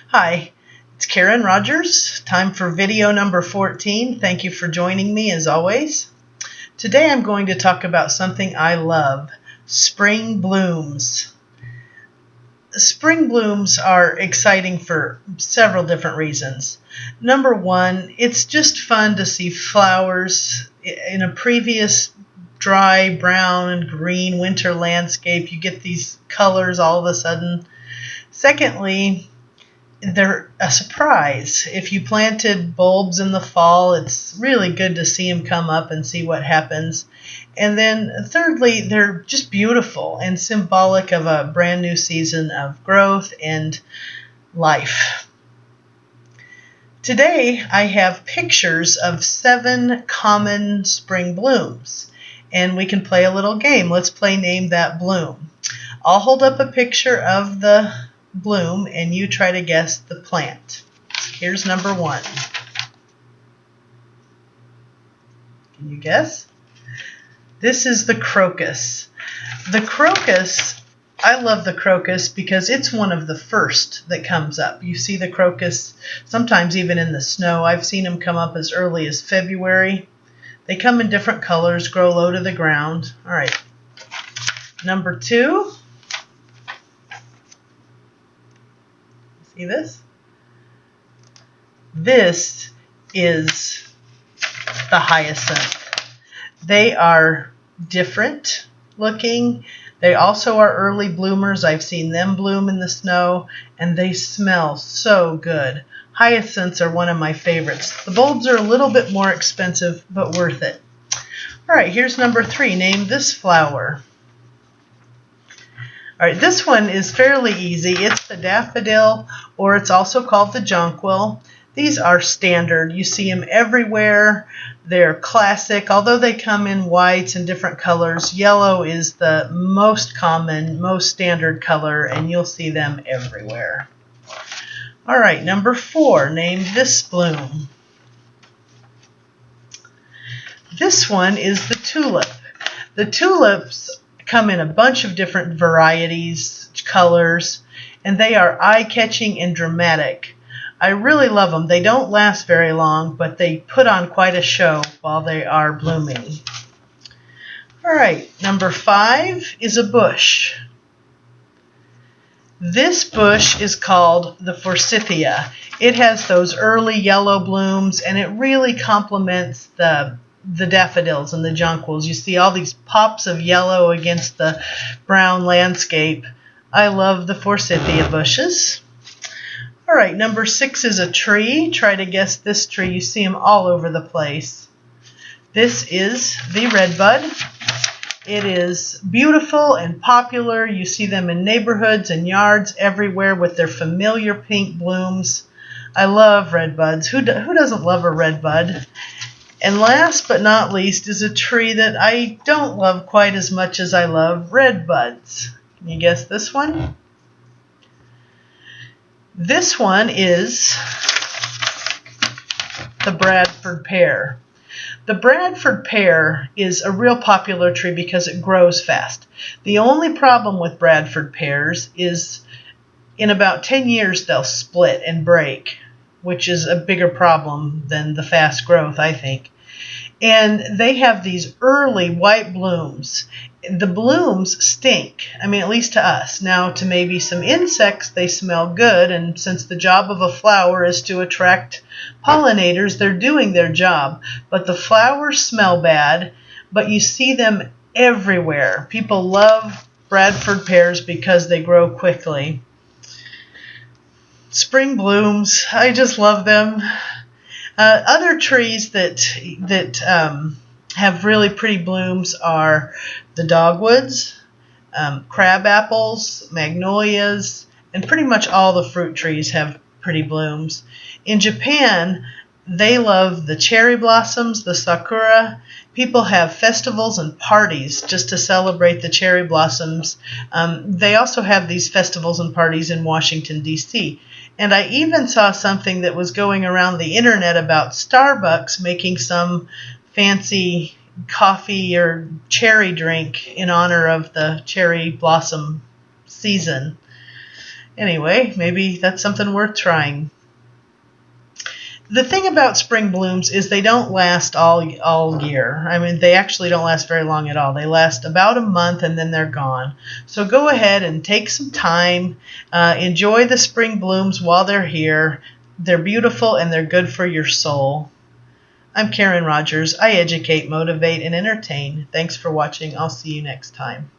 Hi, it's Karen Rogers. Time for video number 14. Thank you for joining me as always. Today I'm going to talk about something I love, spring blooms. Spring blooms are exciting for several different reasons. Number one, it's just fun to see flowers in a previous dry brown and green winter landscape. You get these colors all of a sudden. Secondly, they're a surprise. If you planted bulbs in the fall, it's really good to see them come up and see what happens. And then thirdly, they're just beautiful and symbolic of a brand new season of growth and life. Today, I have pictures of 7 common spring blooms, and we can play a little game. Let's play Name That Bloom. I'll hold up a picture of the bloom and you try to guess the plant. Here's number 1. Can you guess? This is the crocus. The crocus, I love the crocus because it's one of the first that comes up. You see the crocus sometimes even in the snow. I've seen them come up as early as February. They come in different colors, grow low to the ground. All right. Number 2. See this? This is the hyacinth. They are different looking. They also are early bloomers. I've seen them bloom in the snow, and they smell so good. Hyacinths are one of my favorites. The bulbs are a little bit more expensive, but worth it. All right, here's number 3. Name this flower. All right, this one is fairly easy. It's the daffodil, or it's also called the jonquil. These are standard. You see them everywhere. They're classic. Although they come in whites and different colors, yellow is the most common, most standard color, and you'll see them everywhere. All right, number 4. Name this bloom. This one is the tulip. The tulips come in a bunch of different varieties, colors, and they are eye-catching and dramatic. I really love them. They don't last very long, but they put on quite a show while they are blooming. All right, number 5 is a bush. This bush is called the forsythia. It has those early yellow blooms, and it really complements the daffodils and the jonquils. You see all these pops of yellow against the brown landscape. I love the forsythia bushes. All right, number 6 is a tree. Try to guess this tree. You see them all over the place. This is the redbud. It is beautiful and popular. You see them in neighborhoods and yards everywhere with their familiar pink blooms. I love redbuds. Who doesn't love a redbud? And last but not least is a tree that I don't love quite as much as I love redbuds. Can you guess this one? This one is the Bradford pear. The Bradford pear is a real popular tree because it grows fast. The only problem with Bradford pears is in about 10 years they'll split and break, which is a bigger problem than the fast growth, I think. And they have these early white blooms. The blooms stink, I mean, at least to us. Now, to maybe some insects, they smell good, and since the job of a flower is to attract pollinators, they're doing their job. But the flowers smell bad, but you see them everywhere. People love Bradford pears because they grow quickly. Spring blooms, I just love them. Other trees that have really pretty blooms are the dogwoods, crab apples, magnolias, and pretty much all the fruit trees have pretty blooms. In Japan, they love the cherry blossoms, the sakura. People have festivals and parties just to celebrate the cherry blossoms. They also have these festivals and parties in Washington, D.C., and I even saw something that was going around the internet about Starbucks making some fancy coffee or cherry drink in honor of the cherry blossom season. Anyway, maybe that's something worth trying. The thing about spring blooms is they don't last all year. I mean, they actually don't last very long at all. They last about a month and then they're gone. So go ahead and take some time. Enjoy the spring blooms while they're here. They're beautiful and they're good for your soul. I'm Karen Rogers. I educate, motivate, and entertain. Thanks for watching. I'll see you next time.